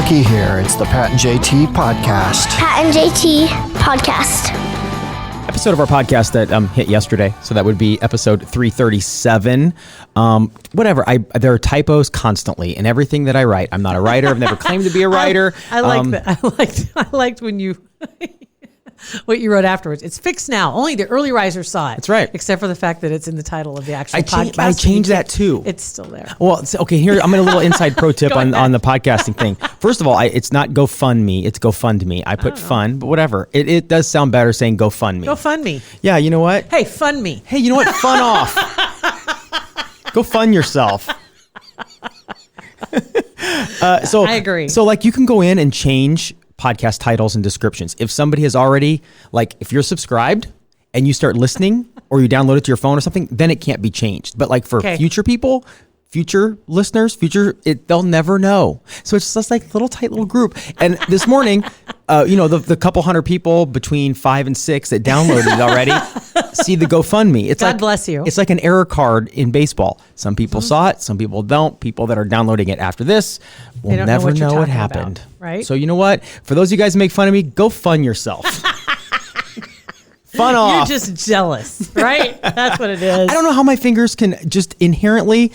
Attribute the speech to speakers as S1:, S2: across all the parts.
S1: Rookie here. It's the Pat and JT podcast.
S2: Pat and JT podcast.
S3: Episode of our podcast that hit yesterday, so that would be episode 337. There are typos constantly in everything that I write. I'm not a writer. I've never claimed to be a writer.
S4: I liked when you what you wrote afterwards. It's fixed now. Only the early risers saw it.
S3: That's right.
S4: Except for the fact that it's in the title of the actual podcast.
S3: I changed that too.
S4: It's still there.
S3: Well, okay. Here, I'm going to a little inside pro tip on the podcasting thing. First of all, it's not GoFundMe. It's GoFundMe. I put fun, but whatever. It does sound better saying GoFundMe.
S4: GoFundMe.
S3: Yeah. You know what?
S4: Hey, fund me.
S3: Hey, you know what? Fun off. Go fund yourself. I
S4: agree.
S3: So you can go in and change podcast titles and descriptions. If somebody has already, if you're subscribed and you start listening or you download it to your phone or something, then it can't be changed. But for future people, future listeners, they'll never know. So it's just like tight little group. And this morning, the couple hundred people between 5 and 6 that downloaded it already see the GoFundMe. It's
S4: God bless you.
S3: It's like an error card in baseball. Some people saw it, some people don't. People that are downloading it after this will never know what happened.
S4: About, right?
S3: So you know what? For those of you guys who make fun of me, go fund yourself. Fun off.
S4: You're just jealous, right? That's what it is.
S3: I don't know how my fingers can just inherently,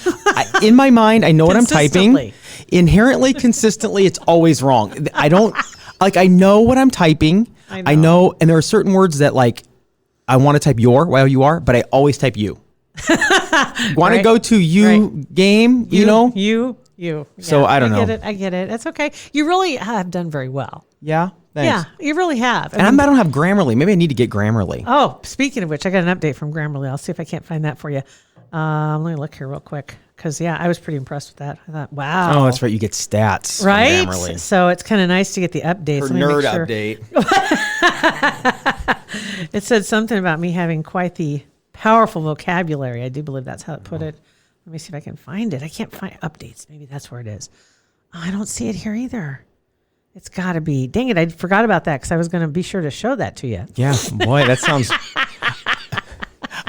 S3: in my mind, I know what I'm typing. Inherently, consistently, it's always wrong. I don't, I know what I'm typing. I know, and there are certain words that I want to type Y-O-U-R, but I always type you. Want to go to you game, you?
S4: Yeah,
S3: so I don't know.
S4: I get it. That's okay. You really have done very well.
S3: Yeah? Thanks.
S4: Yeah, you really have.
S3: I don't have Grammarly. Maybe I need to get Grammarly.
S4: Oh, speaking of which, I got an update from Grammarly. I'll see if I can't find that for you. Let me look here real quick. Because, I was pretty impressed with that. I thought, wow.
S3: Oh, that's right. You get stats.
S4: Right?
S3: From Grammarly.
S4: So it's kind of nice to get the updates.
S3: For nerd update.
S4: It said something about me having quite the powerful vocabulary. I do believe that's how it put it. Let me see if I can find it. I can't find updates. Maybe that's where it is. Oh, I don't see it here either. It's got to be. Dang it. I forgot about that because I was going to be sure to show that to you.
S3: Yeah. Boy, that sounds...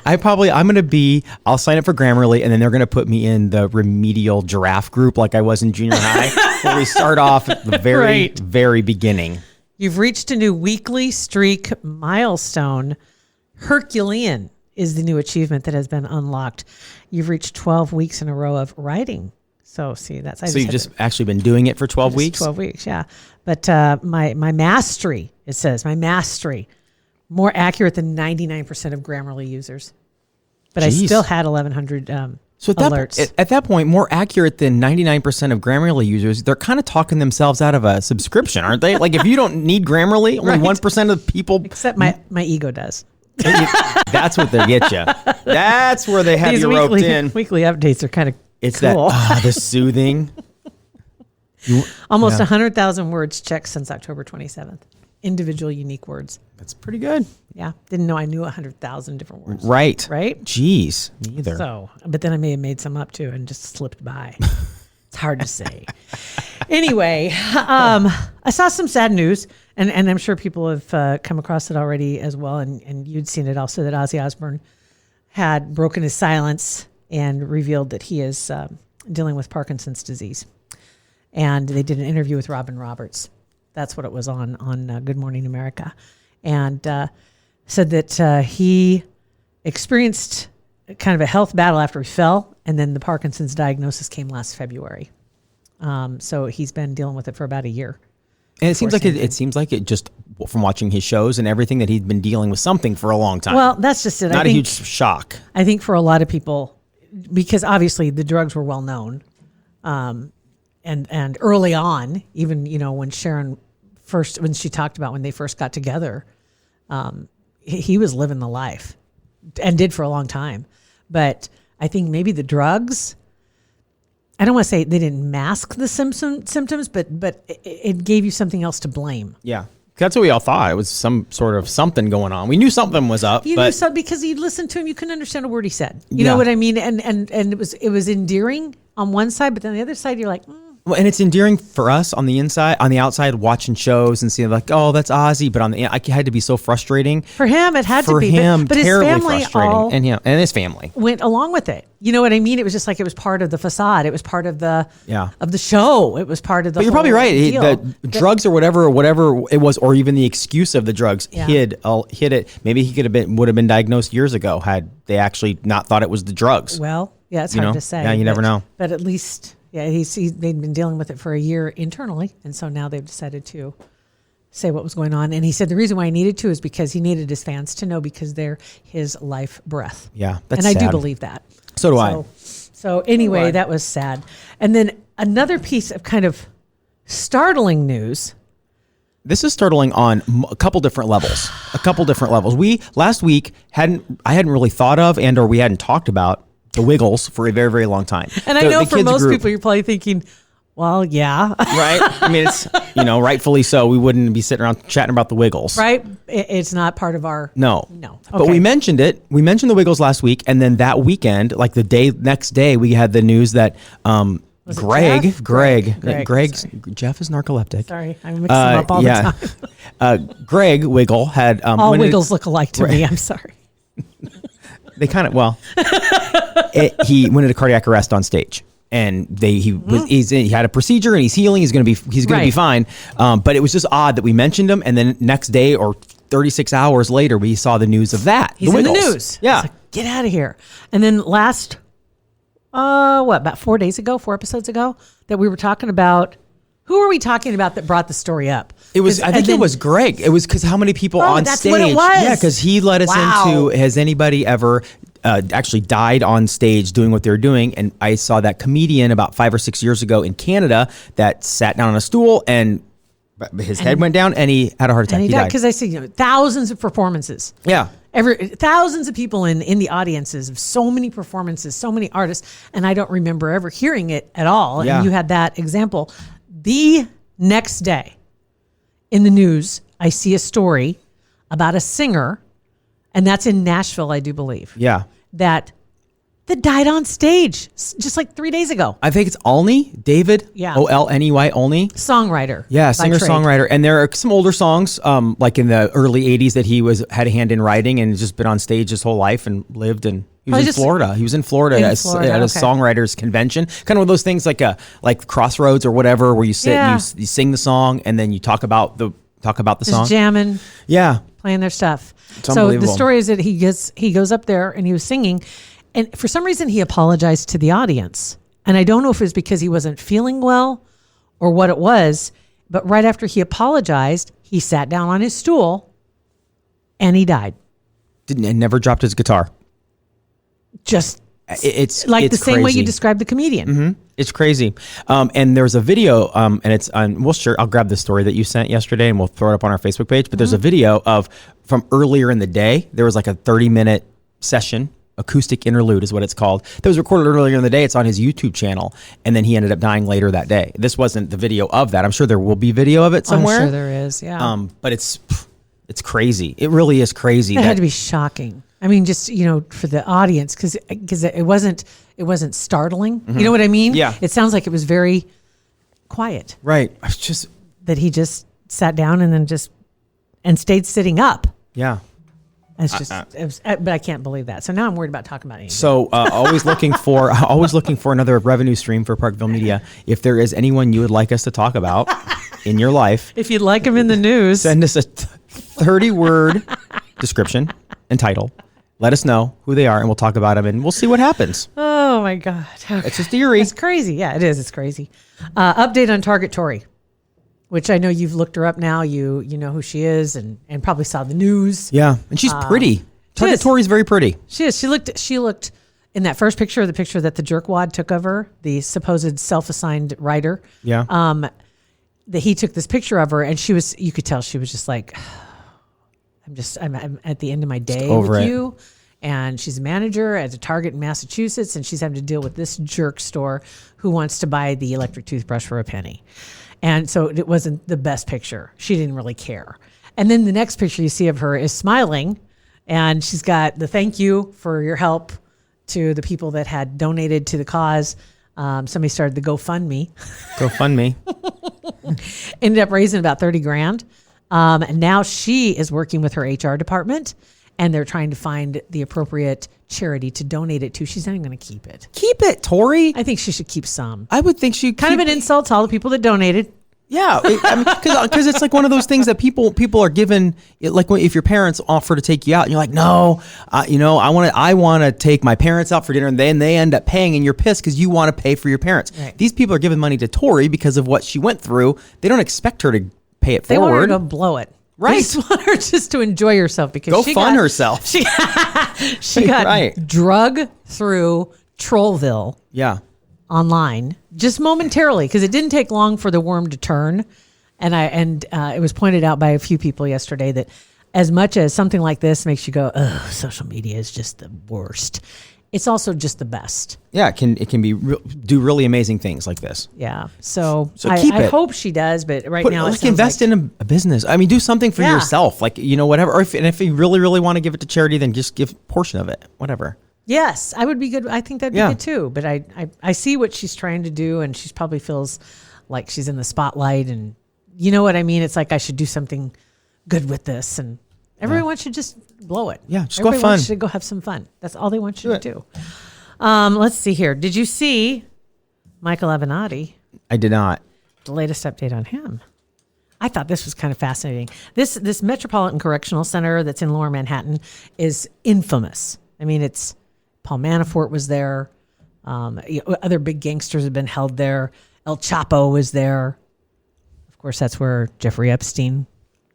S3: I'll sign up for Grammarly and then they're going to put me in the remedial giraffe group like I was in junior high where we start off at the very, very beginning.
S4: You've reached a new weekly streak milestone. Herculean is the new achievement that has been unlocked. You've reached 12 weeks in a row of writing. So you've just
S3: actually been doing it for 12 weeks?
S4: 12 weeks, yeah. But my mastery, it says, more accurate than 99% of Grammarly users. But
S3: Jeez.
S4: I still had 1,100 alerts.
S3: At that point, more accurate than 99% of Grammarly users, they're kind of talking themselves out of a subscription, aren't they? If you don't need Grammarly, only 1% of people...
S4: Except my ego does.
S3: That's what they get you. That's where they have you roped in.
S4: Weekly updates are kind of
S3: It's
S4: cool.
S3: the soothing.
S4: Almost 100,000 words checked since October 27th. Individual unique words.
S3: That's pretty good.
S4: Yeah. Didn't know I knew 100,000 different words.
S3: Right.
S4: Jeez.
S3: Me either.
S4: So, but then I may have made some up too and just slipped by. It's hard to say. Anyway, I saw some sad news, and I'm sure people have come across it already as well, and you'd seen it also, that Ozzy Osbourne had broken his silence and revealed that he is dealing with Parkinson's disease. And they did an interview with Robin Roberts. That's what it was on Good Morning America. And said that he experienced kind of a health battle after he fell, and then the Parkinson's diagnosis came last February. So he's been dealing with it for about a year.
S3: And it seems like it just from watching his shows and everything that he'd been dealing with something for a long time.
S4: Well, that's just it.
S3: Not a huge shock.
S4: I think for a lot of people, because obviously the drugs were well known, and early on, even when Sharon when she talked about when they first got together, he was living the life, and did for a long time. But I think maybe the drugs, I don't want to say they didn't mask the symptoms, but it gave you something else to blame.
S3: Yeah. That's what we all thought. It was some sort of something going on. We knew something was up.
S4: Knew something because you listened to him, you couldn't understand a word he said. You know what I mean? And it was endearing on one side, but then the other side, you're like,
S3: Well, and it's endearing for us on the inside, on the outside, watching shows and seeing like, oh, that's Ozzy. But on the, I had to be so frustrating.
S4: For him, it had to be.
S3: For him,
S4: but his
S3: terribly
S4: family
S3: frustrating.
S4: all
S3: And his family
S4: went along with it. You know what I mean? It was just like it was part of the facade. It was part of the of the show. It was part of the.
S3: But you're probably right.
S4: Deal.
S3: The drugs or whatever it was, or even the excuse of the drugs hid it. Maybe he would have been diagnosed years ago had they actually not thought it was the drugs.
S4: Well, yeah, it's hard to say.
S3: Yeah, you never know.
S4: But at least, they'd been dealing with it for a year internally, and so now they've decided to say what was going on. And he said the reason why he needed to is because he needed his fans to know because they're his life breath.
S3: Yeah, that's
S4: and I
S3: sad.
S4: do believe that.
S3: So do I.
S4: So anyway, that was sad. And then another piece of kind of startling news.
S3: This is startling on a couple different levels. We last week I hadn't really thought of or we hadn't talked about the Wiggles for a very, very long time.
S4: And I know for most people, you're probably thinking, well, yeah.
S3: Right? I mean, it's, rightfully so. We wouldn't be sitting around chatting about the Wiggles.
S4: Right? It's not part of our...
S3: No.
S4: Okay.
S3: But we mentioned it. We mentioned the Wiggles last week. And then that weekend, like next day, we had the news that Greg, Jeff is narcoleptic.
S4: Sorry, I mix them up all the
S3: time. Greg Wiggle had...
S4: all Wiggles look alike to me. I'm sorry.
S3: They kind of, he went into cardiac arrest on stage. And he had a procedure and he's healing. He's gonna be fine. But it was just odd that we mentioned him, and then next day or 36 hours later, we saw the news of that.
S4: He's in the news.
S3: Yeah,
S4: like, get out of here. And then last, about 4 episodes ago, that we were talking about. Who were we talking about that brought the story up?
S3: It was. I think it was Greg. It was because how many people on
S4: that's
S3: stage?
S4: What it was.
S3: Yeah, because he led us into. Has anybody ever actually died on stage doing what they were doing? And I saw that comedian about 5 or 6 years ago in Canada that sat down on a stool and his head went down and he had a heart attack.
S4: And he died because I see thousands of performances.
S3: Yeah.
S4: Thousands of people in the audiences of so many performances, so many artists, and I don't remember ever hearing it at all.
S3: Yeah.
S4: And you had that example. The next day in the news, I see a story about a singer, and that's in Nashville, I do believe.
S3: Yeah.
S4: That died on stage just like 3 days ago.
S3: I think it's Olney, David.
S4: Yeah.
S3: Olney, Olney.
S4: Songwriter.
S3: Yeah, singer-songwriter. And there are some older songs, like in the early 80s that he had a hand in writing and just been on stage his whole life and lived in. He was in Florida. He was in Florida at a songwriters convention. Kind of one of those things like Crossroads or whatever, where you sit and you sing the song and then you talk about the song.
S4: Just jamming.
S3: Yeah.
S4: Playing their stuff.
S3: It's
S4: so the story is that he goes up there and he was singing, and for some reason he apologized to the audience. And I don't know if it was because he wasn't feeling well or what it was, but right after he apologized, he sat down on his stool and he died.
S3: And never dropped his guitar.
S4: Just
S3: it's
S4: like the same way
S3: crazy.
S4: you described the comedian.
S3: Mm-hmm. It's crazy. And there's a video, and it's on. I'll grab the story that you sent yesterday, and we'll throw it up on our Facebook page. But there's a video from earlier in the day. There was like a 30-minute session, acoustic interlude is what it's called. That was recorded earlier in the day. It's on his YouTube channel, and then he ended up dying later that day. This wasn't the video of that. I'm sure there will be video of it somewhere.
S4: I'm sure there is. Yeah.
S3: But it's crazy. It really is crazy.
S4: It had to be shocking. I mean, just, for the audience, because it wasn't startling. Mm-hmm. You know what I mean?
S3: Yeah.
S4: It sounds like it was very quiet.
S3: Right. It's just
S4: that he just sat down and then and stayed sitting up.
S3: Yeah.
S4: It's just, but I can't believe that. So now I'm worried about talking about anything.
S3: So always looking for another revenue stream for Parkville Media. If there is anyone you would like us to talk about in your life,
S4: if you'd like them in the news,
S3: send us a 30-word description and title. Let us know who they are, and we'll talk about them, and we'll see what happens.
S4: Oh, my God. Okay.
S3: It's just eerie.
S4: It's crazy. Yeah, it is. It's crazy. Update on Target Tori, which I know you've looked her up now. You know who she is and probably saw the news.
S3: Yeah, and she's pretty. Target Tori's very pretty.
S4: She is. She looked in that first picture, the picture that the jerkwad took of her, the supposed self-assigned writer.
S3: Yeah.
S4: That he took this picture of her, and you could tell she was just like, I'm at the end of my day with you. And she's a manager at a Target in Massachusetts, and she's having to deal with this jerk store who wants to buy the electric toothbrush for a penny. And so it wasn't the best picture. She didn't really care. And then the next picture you see of her is smiling, and she's got the thank you for your help to the people that had donated to the cause. Somebody started the GoFundMe.
S3: GoFundMe.
S4: Ended up raising about 30 grand. And now she is working with her HR department, and they're trying to find the appropriate charity to donate it to. She's not even going to keep it.
S3: Keep it, Tori.
S4: I think she should keep some.
S3: I would think she
S4: Kind of an insult to all the people that donated.
S3: Yeah, because it's like one of those things that people are given. Like if your parents offer to take you out, and you're like, no, I want to take my parents out for dinner, and then they end up paying, and you're pissed because you want to pay for your parents.
S4: Right.
S3: These people are giving money to Tori because of what she went through. They don't expect her to pay it
S4: They want her
S3: forward.
S4: to blow it.
S3: Right.
S4: They just want her just to enjoy herself because
S3: Go
S4: she
S3: fund
S4: got,
S3: herself.
S4: She got
S3: Right.
S4: drug through Trollville
S3: Yeah.
S4: online just momentarily because it didn't take long for the worm to turn. And it was pointed out by a few people yesterday that as much as something like this makes you go, oh, social media is just the worst, it's also just the best.
S3: Yeah, it can be do really amazing things like this.
S4: Yeah. So
S3: keep
S4: I
S3: it.
S4: hope she does, but right now it sounds
S3: invest
S4: like,
S3: in a business. I mean, do something for
S4: Yeah.
S3: yourself, like whatever. Or if you really, really want to give it to charity, then just give a portion of it, whatever.
S4: Yes, I would be good. I think that'd be
S3: Yeah.
S4: good too. But I see what she's trying to do, and she probably feels like she's in the spotlight, and you know what I mean? It's like I should do something good with this, and everyone should just blow it.
S3: Yeah, just go have
S4: Everyone
S3: fun.
S4: should go have some fun. That's all they want you to do. Let's see here. Did you see Michael Avenatti?
S3: I did not.
S4: The latest update on him. I thought this was kind of fascinating. This Metropolitan Correctional Center that's in Lower Manhattan is infamous. I mean, it's Paul Manafort was there. Other big gangsters have been held there. El Chapo was there. Of course, that's where Jeffrey Epstein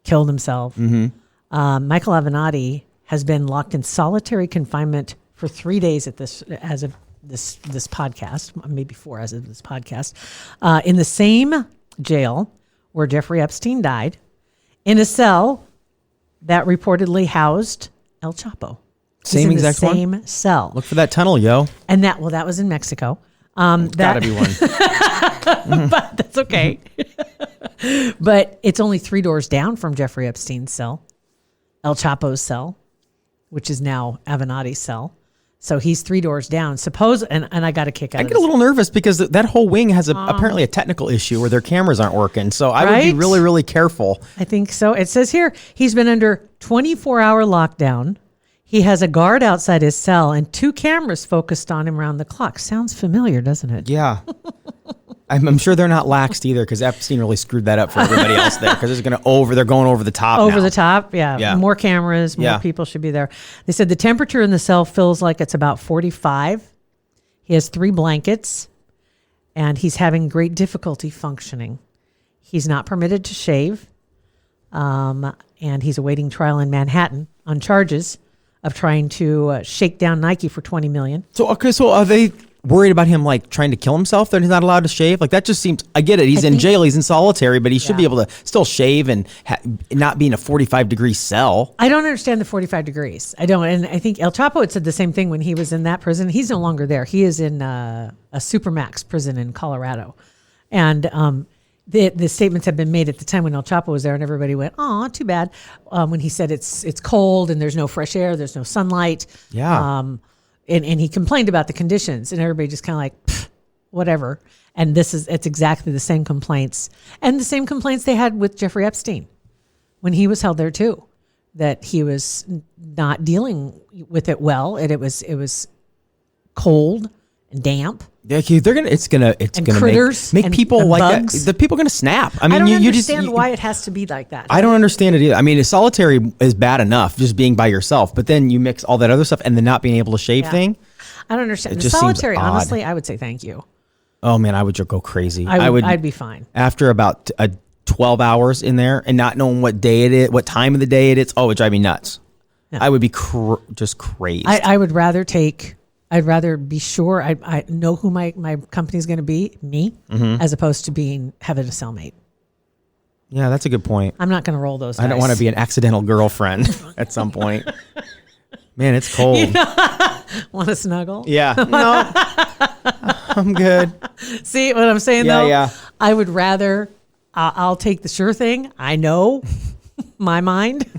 S4: killed himself.
S3: Mm-hmm.
S4: Michael Avenatti has been locked in solitary confinement for 3 days as of this podcast, maybe 4 as of this podcast, in the same jail where Jeffrey Epstein died, in a cell that reportedly housed El Chapo. He's
S3: Same
S4: in
S3: exact
S4: the
S3: one?
S4: same cell.
S3: Look for that tunnel, yo.
S4: And that was in Mexico.
S3: Gotta be one.
S4: But that's okay. But it's only 3 doors down from Jeffrey Epstein's cell, El Chapo's cell, which is now Avenatti's cell. So he's 3 doors down. And I got a kick out
S3: I
S4: of
S3: get
S4: this.
S3: a little nervous because that whole wing has apparently a technical issue where their cameras aren't working. So I would
S4: Right?
S3: be really, really careful.
S4: I think so. It says here he's been under 24-hour lockdown. He has a guard outside his cell and 2 cameras focused on him around the clock. Sounds familiar, doesn't it?
S3: Yeah. I'm sure they're not laxed either because Epstein really screwed that up for everybody else there because they're going over the top
S4: Over
S3: now.
S4: the top, yeah.
S3: Yeah.
S4: More cameras, more
S3: Yeah.
S4: people should be there. They said the temperature in the cell feels like it's about 45. He has 3 blankets, and he's having great difficulty functioning. He's not permitted to shave, and he's awaiting trial in Manhattan on charges of trying to shake down Nike for $20 million.
S3: So are they worried about him like trying to kill himself that he's not allowed to shave? Like that just seems, I get it. He's in jail. He's in solitary, but he should be able to still shave and not be in a 45-degree cell.
S4: I don't understand the 45 degrees. I don't. And I think El Chapo had said the same thing when he was in that prison. He's no longer there. He is in a Supermax prison in Colorado. And the statements have been made at the time when El Chapo was there, and everybody went, "Oh, too bad." When he said it's cold and there's no fresh air, there's no sunlight.
S3: Yeah.
S4: And he complained about the conditions, and everybody just kind of like, "Pfft, whatever. And it's exactly the same complaints, and the same complaints they had with Jeffrey Epstein when he was held there too, that he was not dealing with it well, and it was cold and damp.
S3: Yeah, it's gonna
S4: critters
S3: make
S4: and-
S3: people
S4: and
S3: like
S4: bugs.
S3: that. The people are gonna snap. I
S4: I
S3: mean,
S4: don't
S3: you
S4: understand
S3: just
S4: why it has to be like that.
S3: I don't understand it either. I mean, solitary is bad enough just being by yourself, but then you mix all that other stuff and then not being able to shave
S4: Yeah.
S3: thing.
S4: I don't understand.
S3: It
S4: The
S3: just seems
S4: solitary,
S3: odd.
S4: honestly, I would say thank you.
S3: Oh man, I would just go crazy.
S4: I'd be fine.
S3: After about 12 hours in there and not knowing what day it is, what time of the day it is. Oh, it would drive me nuts.
S4: Yeah.
S3: I would be just crazy.
S4: I'd rather be sure I know who my company's going to be, me, as opposed to having a cellmate.
S3: Yeah, that's a good point.
S4: I'm not going to roll those dice.
S3: I don't want to be an accidental girlfriend at some point. Man, it's cold.
S4: Want to snuggle?
S3: Yeah. No. I'm good.
S4: See what I'm saying,
S3: Yeah,
S4: though?
S3: yeah.
S4: I would rather, I'll take the sure thing. I know my mind.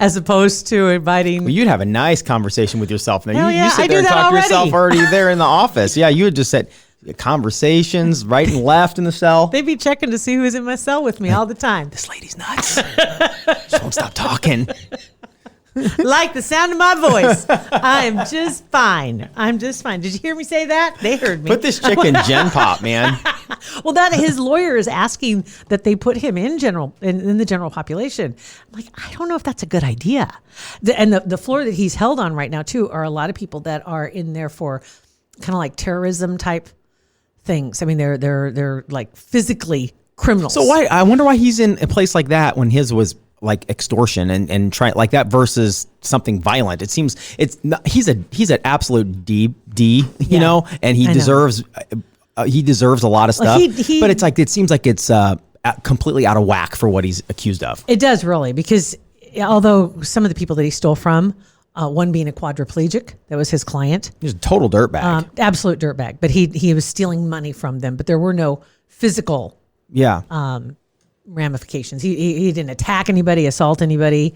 S4: as opposed to inviting.
S3: Well, you'd have a nice conversation with yourself. Now,
S4: Hell
S3: you
S4: yeah,
S3: sit
S4: I
S3: there
S4: do
S3: and
S4: that
S3: talk to yourself
S4: already.
S3: already there in the office. Yeah, you would just said conversations right and left in the cell.
S4: They'd be checking to see who's in my cell with me all the time.
S3: This lady's nuts. She won't stop talking.
S4: Like the sound of my voice. I'm just fine. I'm just fine. Did you hear me say that? They heard me.
S3: Put this chick in Gen Pop, man.
S4: Well, that his lawyer is asking that they put him in the general population. I'm like, I don't know if that's a good idea. The floor that he's held on right now too are a lot of people that are in there for kind of like terrorism type things. I mean, they're like physically criminals.
S3: So I wonder why he's in a place like that when his was like extortion and try like that versus something violent. It seems he's an absolute D, you know, and he deserves a lot of stuff. But it's like it seems like it's completely out of whack for what he's accused of.
S4: It does really, because although some of the people that he stole from, one being a quadriplegic, that was his client.
S3: He's a total dirtbag.
S4: Absolute dirtbag. But he was stealing money from them, but there were no physical ramifications. He didn't attack anybody, assault anybody,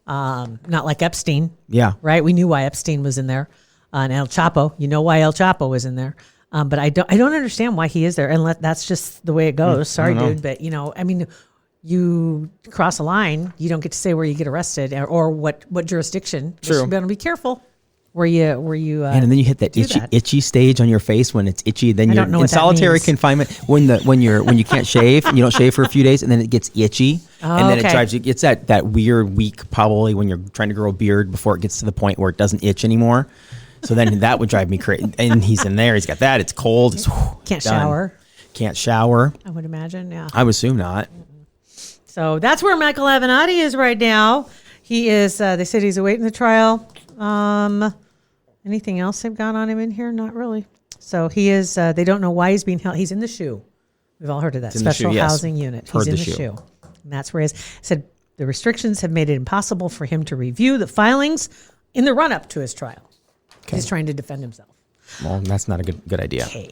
S4: not like Epstein.
S3: Yeah.
S4: Right? We knew why Epstein was in there. And El Chapo, you know why El Chapo was in there. But I don't understand why he is there. And that's just the way it goes. Sorry, dude. But, you know, I mean, you cross a line, you don't get to say where you get arrested or what jurisdiction.
S3: True.
S4: You better be careful where you
S3: and then you hit that itchy stage on your face when it's itchy. Then you're in solitary confinement when you can't shave and you don't shave for a few days, and then it gets itchy, and then it drives you. It's that weird week probably when you're trying to grow a beard before it gets to the point where it doesn't itch anymore. So then that would drive me crazy. And he's in there. He's got that. It's cold. It's
S4: can't
S3: done.
S4: shower.
S3: Can't shower.
S4: I would imagine. Yeah.
S3: I would assume not.
S4: So that's where Michael Avenatti is right now. He is. They said he's awaiting the trial. Anything else they've got on him in here? Not really. So he is. They don't know why he's being held. He's in the SHU. We've all heard of that special housing unit. He's in the SHU, and that's where he is. Said the restrictions have made it impossible for him to review the filings in the run-up to his trial. Okay. He's trying to defend himself.
S3: Well, that's not a good idea.
S4: Okay.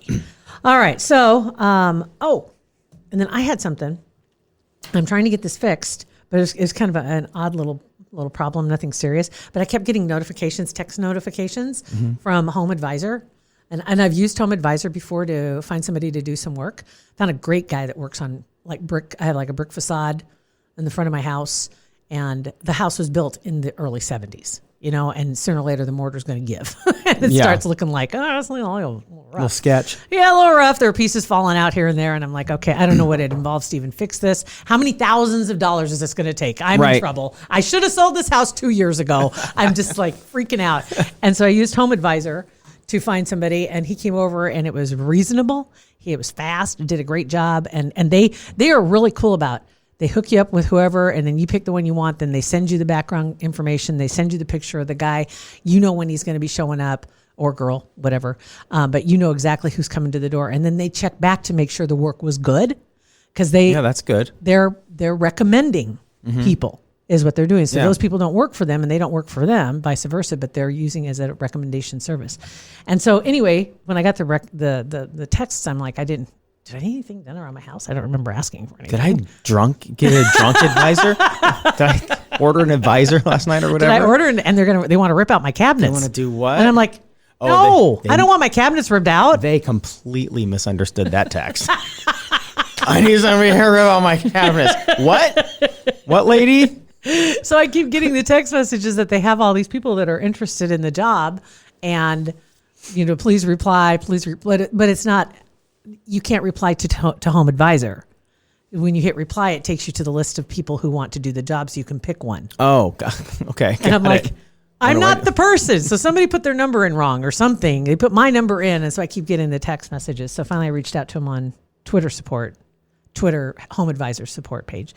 S4: All right. So, and then I had something. I'm trying to get this fixed, but it's kind of an odd little problem, nothing serious. But I kept getting text notifications from Home Advisor. And I've used Home Advisor before to find somebody to do some work. Found a great guy that works on like brick. I have like a brick facade in the front of my house. And the house was built in the early 70s, you know, and sooner or later the mortar's going to give. And it starts looking like, it's a little rough.
S3: Little sketch.
S4: Yeah, a little rough. There are pieces falling out here and there. And I'm like, okay, I don't know what it involves to even fix this. How many thousands of dollars is this going to take? I'm in trouble. I should have sold this house 2 years ago. I'm just like freaking out. And so I used Home Advisor to find somebody, and he came over, and it was reasonable. It was fast, did a great job. And they are really cool about they hook you up with whoever, and then you pick the one you want. Then they send you the background information. They send you the picture of the guy. You know when he's going to be showing up, or girl, whatever. But you know exactly who's coming to the door. And then they check back to make sure the work was good, because
S3: that's good.
S4: They're recommending people is what they're doing. So those people don't work for them, and they don't work for them, vice versa. But they're using it as a recommendation service. And so anyway, when I got the texts, I'm like, did I need anything done around my house? I don't remember asking for anything.
S3: Did I get a drunk advisor? Did I order an advisor last night or whatever?
S4: Did I order and they want to rip out my cabinets?
S3: They want to do what?
S4: And I'm like, no, I don't want my cabinets ripped out.
S3: They completely misunderstood that text. I need somebody to rip out my cabinets. What? What, lady?
S4: So I keep getting the text messages that they have all these people that are interested in the job, and please reply, but it's not. You can't reply to Home Advisor. When you hit reply, it takes you to the list of people who want to do the job, so you can pick one.
S3: Oh, God. Okay.
S4: And I'm like, I'm not the person. So somebody put their number in wrong or something. They put my number in, and so I keep getting the text messages. So finally I reached out to them on Twitter Home Advisor support page,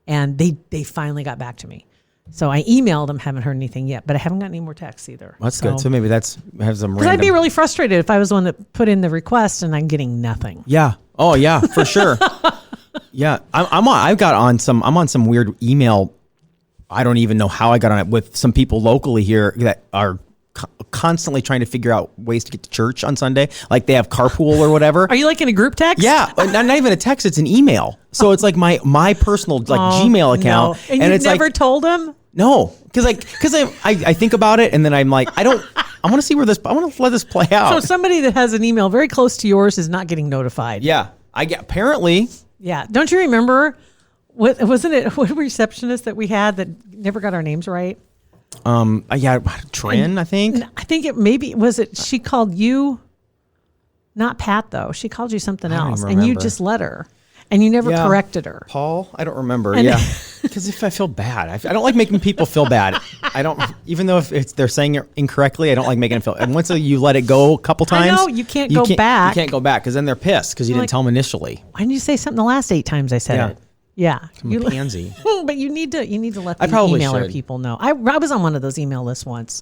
S4: and they finally got back to me. So I emailed them, haven't heard anything yet, but I haven't got any more texts either.
S3: Well, that's good. So maybe have some random.
S4: Because I'd be really frustrated if I was the one that put in the request and I'm getting nothing.
S3: Yeah. Oh yeah, for sure. Yeah. I'm on some weird email. I don't even know how I got on it with some people locally here that are constantly trying to figure out ways to get to church on Sunday. Like they have carpool or whatever.
S4: Are you like in a group text?
S3: Yeah. Not even a text. It's an email. So it's like my personal Gmail account.
S4: No. And you've never told them?
S3: No, because I think about it and then I'm like, I want to see I want to let this play out.
S4: So somebody that has an email very close to yours is not getting notified.
S3: Yeah, apparently.
S4: Yeah. Don't you remember? What receptionist that we had that never got our names right?
S3: Trin, I think.
S4: I think she called you, not Pat though. She called you something else, and you just let her, and you never corrected her.
S3: Paul, I don't remember. Because if I feel bad, I don't like making people feel bad. I don't, even though if they're saying it incorrectly, I don't like making it feel. And once you let it go a couple times,
S4: I know you can't go back.
S3: You can't go back because then they're pissed because you didn't tell them initially.
S4: Why didn't you say something the last 8 times I said it? Yeah,
S3: I'm a pansy.
S4: But you need to let the emailer people know. I was on one of those email lists once,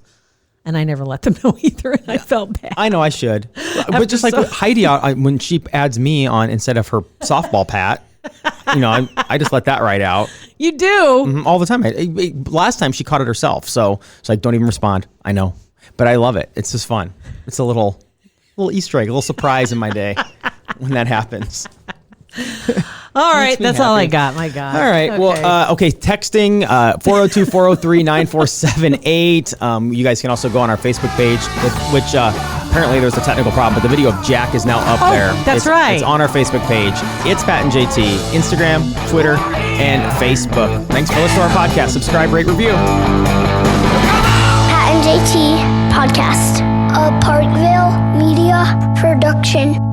S4: and I never let them know either, and I felt bad.
S3: I know I should, but just like Heidi, when she adds me on instead of her softball Pat, I just let that right out.
S4: You do
S3: all the time. Last time she caught it herself, so it's like, don't even respond. I know, but I love it. It's just fun. It's a little Easter egg, a little surprise in my day when that happens.
S4: All right, that's happy. All I got. My God.
S3: All right. Okay. Well, texting 402-403-9478. You guys can also go on our Facebook page, which apparently there's a technical problem, but the video of Jack is now up there.
S4: That's right.
S3: It's on our Facebook page. It's Pat and JT, Instagram, Twitter, and Facebook. Thanks for listening to our podcast. Subscribe, rate, review.
S2: Pat and JT Podcast, a Parkville Media Production.